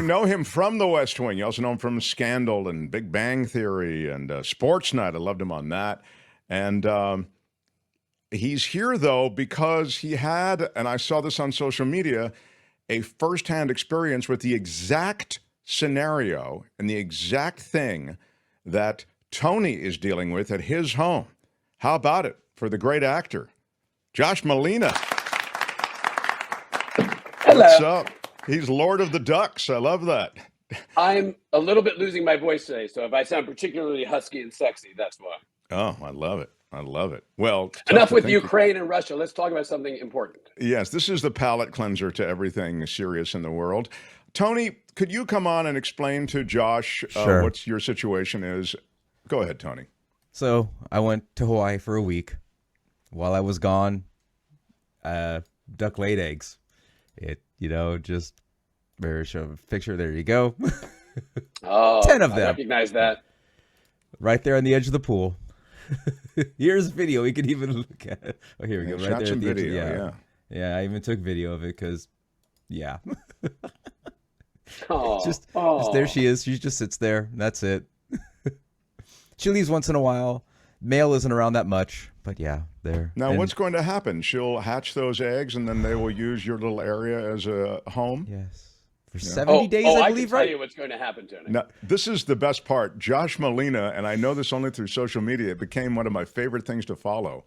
know him from The West Wing. You also know him from Scandal and Big Bang Theory and Sports Night. I loved him on that. And he's here, though, because he had, and I saw this on social media, a firsthand experience with the exact scenario and the exact thing that Tony is dealing with at his home. How about it for the great actor, Josh Malina? Hello. What's up? He's Lord of the Ducks. I love that. I'm a little bit losing my voice today, so if I sound particularly husky and sexy, that's why. Oh, I love it. I love it. Well, enough with Ukraine and Russia. Let's talk about something important. Yes, this is the palate cleanser to everything serious in the world. Tony, could you come on and explain to Josh what your situation is? Go ahead, Tony. So I went to Hawaii for a week. While I was gone, duck laid eggs. Just very show picture. There you go. 10 of them. I recognize that. Right there on the edge of the pool. Here's video. We could even look at it. Oh, here we go. Right there at the edge. Yeah. I even took video of it because, just there she is. She just sits there. And that's it. She leaves once in a while. Male isn't around that much, but there. Now, what's going to happen? She'll hatch those eggs, and then they will use your little area as a home? Yes. For 70 days, I believe, right? I can tell you what's going to happen, Tony. Now, this is the best part. Josh Malina, and I know this only through social media, it became one of my favorite things to follow.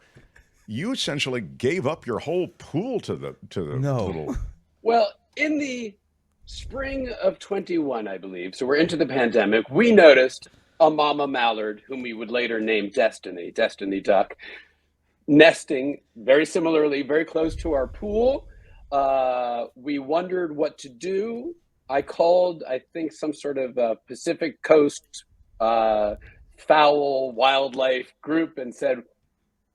You essentially gave up your whole pool to the little... Well, in the spring of 21, I believe, so we're into the pandemic, we noticed a mama mallard, whom we would later name Destiny Duck, nesting very similarly, very close to our pool. We wondered what to do. I called, I think, some sort of Pacific Coast fowl wildlife group and said,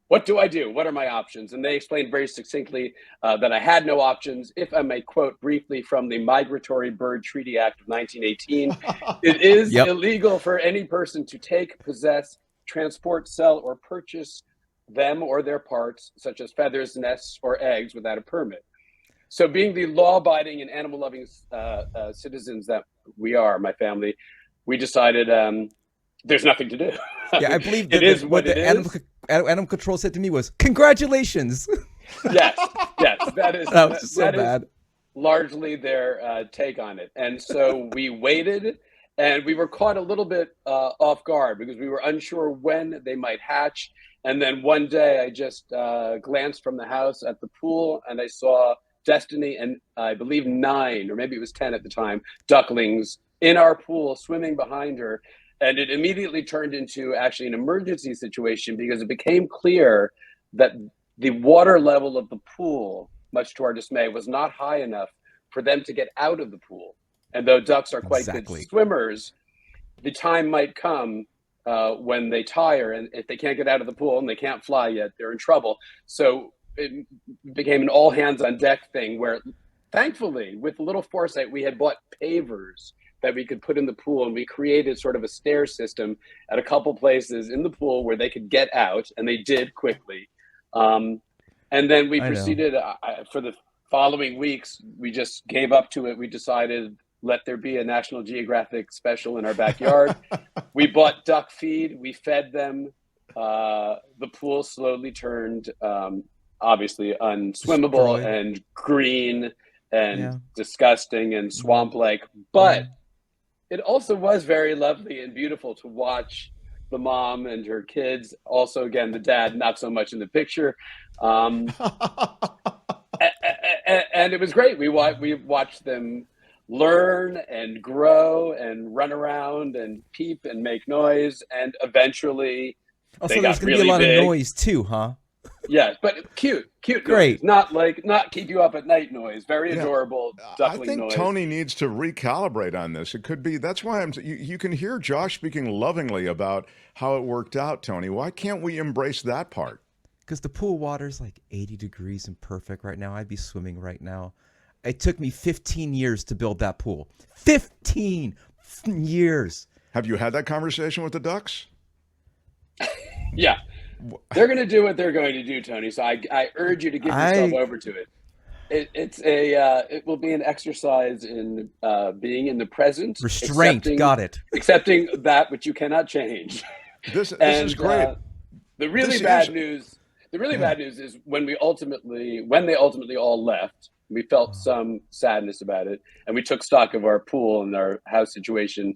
what do I do? What are my options? And they explained very succinctly that I had no options. If I may quote briefly from the Migratory Bird Treaty Act of 1918, it is illegal for any person to take, possess, transport, sell, or purchase them or their parts, such as feathers, nests, or eggs, without a permit. So being the law-abiding and animal-loving citizens that we are, my family, we decided there's nothing to do. I believe that what the animal control said to me was, congratulations. Yes, that is bad. Largely their take on it. And so we waited, and we were caught a little bit off guard because we were unsure when they might hatch. And then one day I just glanced from the house at the pool, and I saw Destiny and I believe 9, or maybe it was 10 at the time, ducklings in our pool swimming behind her. And it immediately turned into actually an emergency situation because it became clear that the water level of the pool, much to our dismay, was not high enough for them to get out of the pool. And though ducks are quite good swimmers, the time might come when they tire, and if they can't get out of the pool and they can't fly yet, they're in trouble. So it became an all hands on deck thing where, thankfully, with a little foresight, we had bought pavers that we could put in the pool, and we created sort of a stair system at a couple places in the pool where they could get out, and they did quickly. And then we proceeded for the following weeks. We just gave up to it. We decided, let there be a National Geographic special in our backyard. We bought duck feed. We fed them. The pool slowly turned, obviously, unswimmable and green and disgusting and swamp-like. But it also was very lovely and beautiful to watch the mom and her kids. Also, again, the dad, not so much in the picture. And it was great. We watched them learn and grow and run around and peep and make noise. And eventually they got really big. So there's going to be a lot of noise too, huh? Yeah, but cute great noise. Not keep you up at night noise. Very adorable duckling I think noise. Tony needs to recalibrate on this. It could be, that's why you can hear Josh speaking lovingly about how it worked out, Tony. Why can't we embrace that part? Because the pool water's like 80 degrees and perfect right now. I'd be swimming right now. It took me 15 years to build that pool. 15 years. Have you had that conversation with the ducks? Yeah. They're going to do what they're going to do, Tony. So I urge you to give yourself over to it. It will be an exercise in being in the present, Restraint. Got it. accepting that which you cannot change. This And is great. the really This bad is news, the really yeah. bad news is when they ultimately all left, we felt some sadness about it, and we took stock of our pool and our house situation.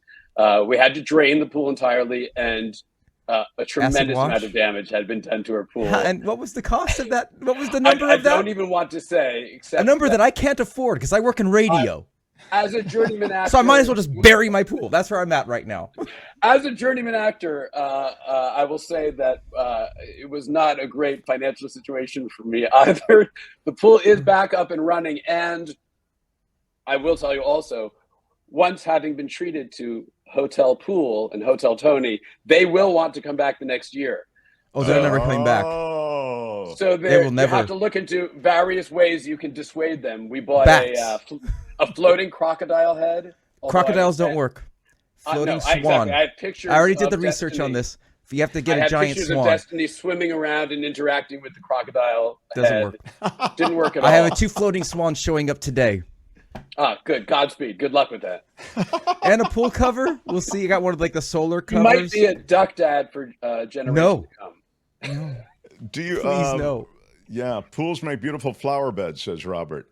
We had to drain the pool entirely, and a tremendous amount of damage had been done to our pool. And what was the cost of that? What was the number of that? I don't even want to say, except a number that I can't afford because I work in radio. As a journeyman actor, so I might as well just bury my pool. That's where I'm at right now. As a journeyman actor, I will say that it was not a great financial situation for me either. The pool is back up and running, and I will tell you also, once having been treated to Hotel Pool and Hotel Tony, they will want to come back the next year. Oh, they're never coming back. So they will never. You have to look into various ways you can dissuade them. We bought a floating crocodile head. Crocodiles don't work. Floating swan. Exactly. I have pictures. I already did the research on this. You have to get a giant pictures swan. Of Destiny swimming around and interacting with the crocodile. Doesn't work. Didn't work at all. I have 2 floating swans showing up today. Good. Godspeed. Good luck with that. And a pool cover. We'll see. You got one of like the solar covers. You might be a duck dad for generations to come. No. Do you? Please no. Yeah, pools make beautiful flower beds, says Robert.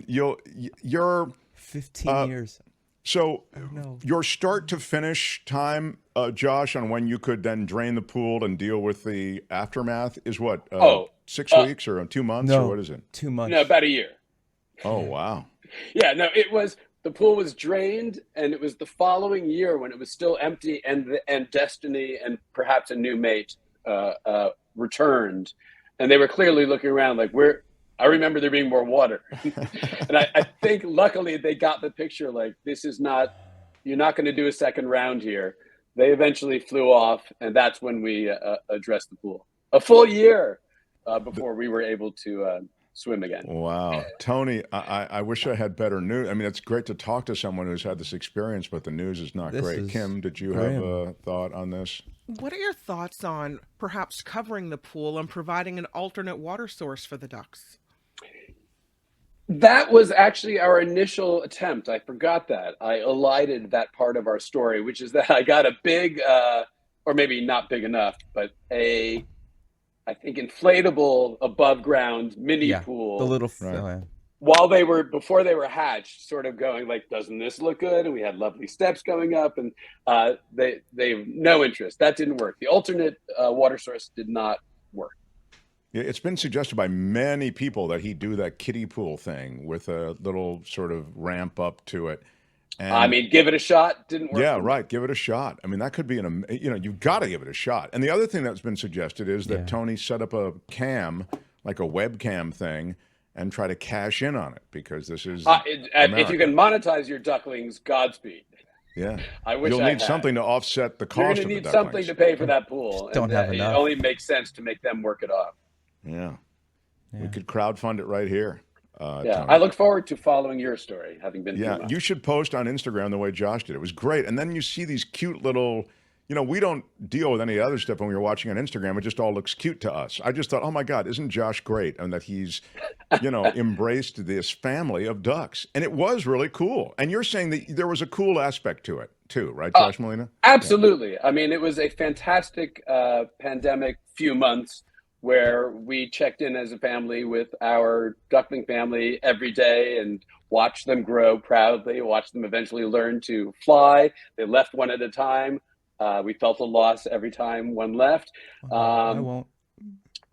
You're 15 years. So your start to finish time, Josh, on when you could then drain the pool and deal with the aftermath is what? 6 weeks or 2 months or what is it? 2 months. No, about a year. Oh, wow. Yeah, no, the pool was drained, and it was the following year when it was still empty, and Destiny and perhaps a new mate returned, and they were clearly looking around like, I remember there being more water. And I think luckily they got the picture, like, you're not going to do a second round here. They eventually flew off, and that's when we addressed the pool. A full year before we were able to swim again. Wow. Tony, I wish I had better news. I mean, it's great to talk to someone who's had this experience, but the news is not great. Kim, did you have a thought on this? What are your thoughts on perhaps covering the pool and providing an alternate water source for the ducks? That was actually our initial attempt. I forgot that. I elided that part of our story, which is that I got a big, or maybe not big enough, but I think inflatable above ground mini pool. The little before they were hatched, sort of going like, doesn't this look good? And we had lovely steps going up, and they have no interest. That didn't work. The alternate water source did not work. Yeah, it's been suggested by many people that he do that kiddie pool thing with a little sort of ramp up to it. And, I mean, give it a shot. Didn't work. Yeah, right. Give it a shot. I mean, that could be you've got to give it a shot. And the other thing that's been suggested is that Tony set up a cam, like a webcam thing, and try to cash in on it because this is if you can monetize your ducklings, Godspeed. Yeah, I wish you'll need something to offset the cost. You're going to need something to pay for that pool. Don't have enough. It only makes sense to make them work it off. Yeah. We could crowdfund it right here. Tony. I look forward to following your story, having been through mine. You should post on Instagram the way Josh did. It was great. And then you see these cute little, we don't deal with any other stuff when we're watching on Instagram. It just all looks cute to us. I just thought, oh my God, isn't Josh great? And that he's, embraced this family of ducks. And it was really cool. And you're saying that there was a cool aspect to it too, right, Josh Malina? Absolutely. Yeah. I mean, it was a fantastic pandemic few months where we checked in as a family with our duckling family every day and watched them grow proudly, watched them eventually learn to fly. They left one at a time. We felt a loss every time one left. I won't.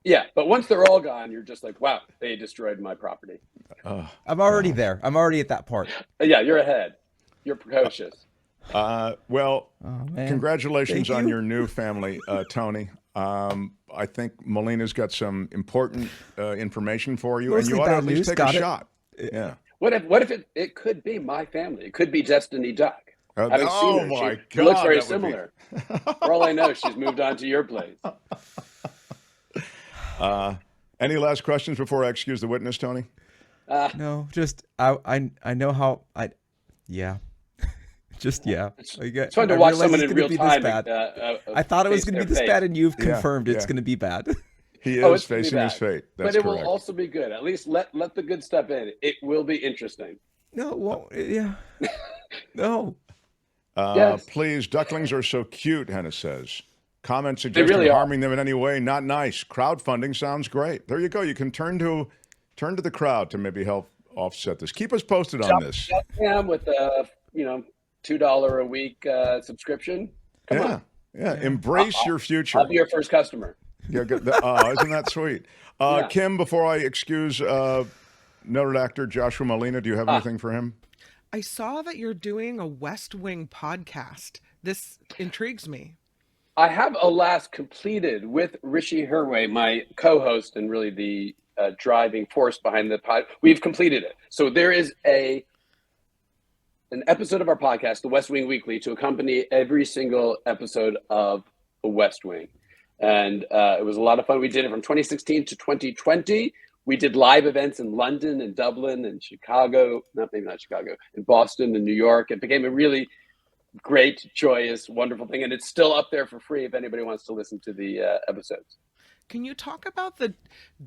Yeah, but once they're all gone, you're just like, wow, they destroyed my property. I'm already there. I'm already at that part. Yeah, you're ahead. You're precocious. Congratulations on your new family, Tony. I think Malina's got some important information for you, and you ought to at least take a shot. Yeah. What if it could be my family? It could be Destiny Duck. Oh my God! She looks very similar. For all I know, she's moved on to your place. Any last questions before I excuse the witness, Tony? No, just I know how Just it's fun to watch someone in real time. I thought it was going to be this bad, and you've confirmed it's going to be bad. He Oh, is it's gonna be facing his bad, fate. but That's it will correct. also be good. At least let the good stuff in. It will be interesting. No, well, yeah, no. Yes, Please, ducklings are so cute, Hannah says. Comment they suggesting really are. harming them in any way, not nice. Crowdfunding sounds great. There you go. You can turn to the crowd to maybe help offset this. Keep us posted on Shop this. Cam with a $2 a week subscription. Come on, Yeah, yeah. Yeah. I'll, Embrace I'll, your I'll future. be your first customer. Yeah, good. Oh, isn't that sweet? Yeah. Kim, before I excuse noted actor Joshua Malina, do you have Ah, anything for him? I saw that you're doing a West Wing podcast. This intrigues me. I have alas completed with Rishi Herway, my co-host and really the driving force behind the pod. We've completed it. So there is an episode of our podcast, The West Wing Weekly, to accompany every single episode of The West Wing. And it was a lot of fun. We did it from 2016 to 2020. We did live events in London and Dublin and Chicago, maybe not Chicago, in Boston and New York. It became a really great, joyous, wonderful thing. And it's still up there for free if anybody wants to listen to the episodes. Can you talk about the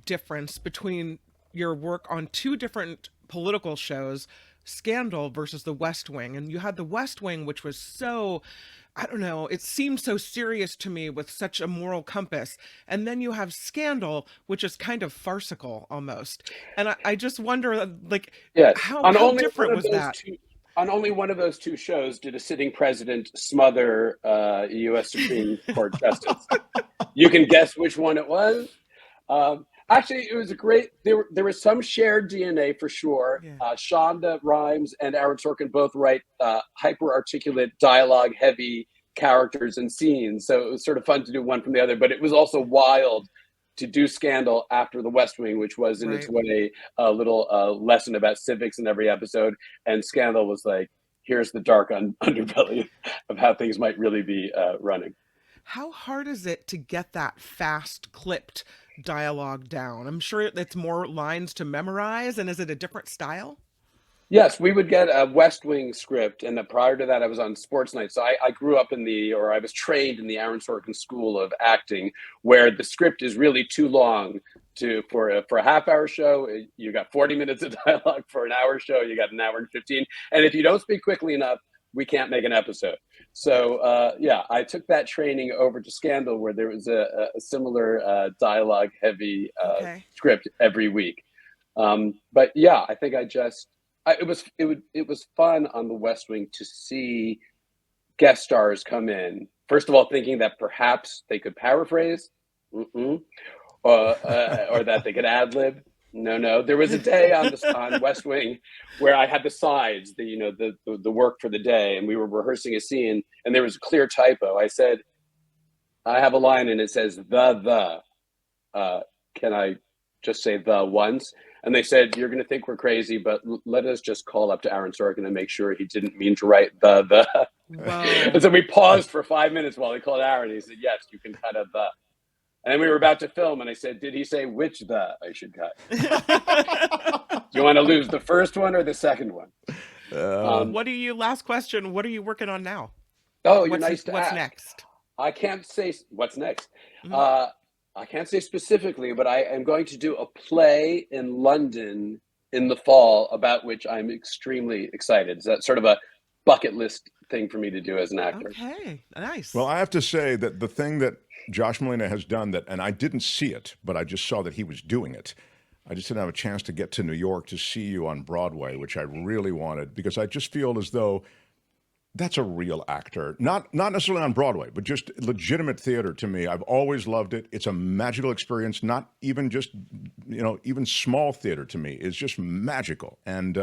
difference between your work on two different political shows, Scandal versus The West Wing? And you had The West Wing, which was so, I don't know, it seemed so serious to me with such a moral compass. And then you have Scandal, which is kind of farcical almost. And I just wonder, like, Yes, how different was that? on only one of those two shows did a sitting president smother a U.S. Supreme Court justice. You can guess which one it was. Actually, it was a great. There was some shared DNA for sure. Yeah. Shonda Rhimes and Aaron Sorkin both write hyper articulate, dialogue heavy characters and scenes. So it was sort of fun to do one from the other. But it was also wild to do Scandal after The West Wing, which was in its Right. way a little lesson about civics in every episode. And Scandal was like, here's the dark underbelly of how things might really be running. How hard is it to get that fast clipped dialogue down? I'm sure it's more lines to memorize, and is it a different style? Yes, we would get a West Wing script, and prior to that, I was on Sports Night. So I grew up or I was trained in the Aaron Sorkin School of Acting, where the script is really too long for a half-hour show. You got 40 minutes of dialogue. For an hour show, you got an hour and 15. And if you don't speak quickly enough, we can't make an episode. So yeah, I took that training over to Scandal, where there was a similar dialogue-heavy Okay. script every week. But yeah, I think it was fun on The West Wing to see guest stars come in. First of all, thinking that perhaps they could paraphrase, or that they could ad lib. No. There was a day on West Wing where I had the sides, the work for the day, and we were rehearsing a scene, and there was a clear typo. I said, I have a line, and it says the. Can I just say the once? And they said, you're going to think we're crazy, but let us just call up to Aaron Sorkin and make sure he didn't mean to write the. Whoa. And so we paused for 5 minutes while he called Aaron. He said, yes, you can cut a the. And then we were about to film, and I said, did he say which the I should cut? Do you want to lose the first one or the second one? Last question, what are you working on now? Oh, you're nice to What's ask. next? I can't say what's next. Mhm. I can't say specifically, but I am going to do a play in London in the fall about which I'm extremely excited. So that's sort of a bucket list thing for me to do as an actor. Okay, nice. Well, I have to say that the thing that Josh Malina has done and I didn't see it, but I just saw that he was doing it. I just didn't have a chance to get to New York to see you on Broadway, which I really wanted, because I just feel as though that's a real actor. Not necessarily on Broadway, but just legitimate theater to me. I've always loved it. It's a magical experience, not even just, even small theater to me is just magical. And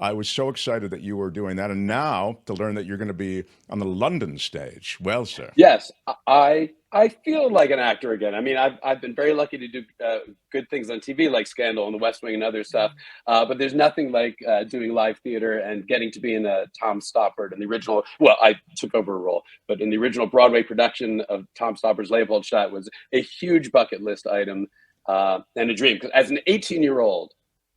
I was so excited that you were doing that. And now to learn that you're going to be on the London stage. Well, sir. Yes, I feel like an actor again. I mean, I've been very lucky to do good things on TV like Scandal and The West Wing and other stuff. But there's nothing like doing live theater and getting to be in a Tom Stoppard in the original. Well, I took over a role, but in the original Broadway production of Tom Stoppard's Leopoldstadt was a huge bucket list item and a dream. Because as an 18-year-old,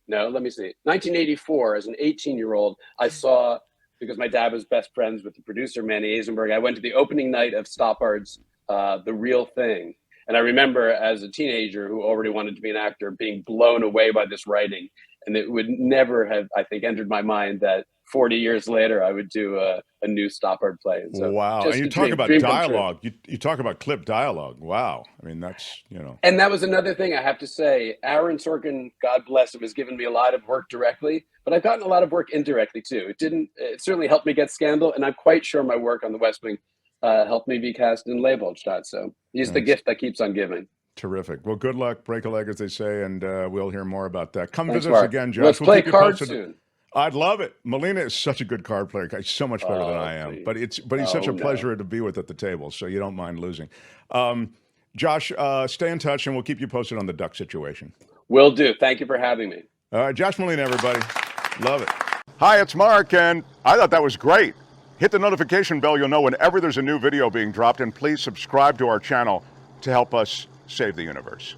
no, let me see, 1984, as an 18-year-old, I saw, because my dad was best friends with the producer, Manny Eisenberg, I went to the opening night of Stoppard's The Real Thing. And I remember as a teenager who already wanted to be an actor being blown away by this writing. And it would never have, I think, entered my mind that 40 years later I would do a new Stoppard play. And so Wow. And just you a talk dream, about dream come true. dialogue. You talk about clip dialogue. Wow. I mean, that's, you know. And that was another thing I have to say. Aaron Sorkin, God bless him, has given me a lot of work directly, but I've gotten a lot of work indirectly too. It certainly helped me get Scandal, and I'm quite sure my work on The West Wing helped me be cast in Leopoldstadt. So he's the gift that keeps on giving. Terrific. Well, good luck. Break a leg, as they say, and we'll hear more about that. Come Thanks, visit us Mark. again, Josh. Let's We'll play keep you cards posted. soon. I'd love it. Malina is such a good card player. He's so much better than I am. Please. But he's such a No. pleasure to be with at the table, so you don't mind losing. Josh, stay in touch, and we'll keep you posted on the duck situation. Will do. Thank you for having me. All right, Josh Malina, everybody. Love it. Hi, it's Mark, and I thought that was great. Hit the notification bell. You'll know whenever there's a new video being dropped, and please subscribe to our channel to help us save the universe.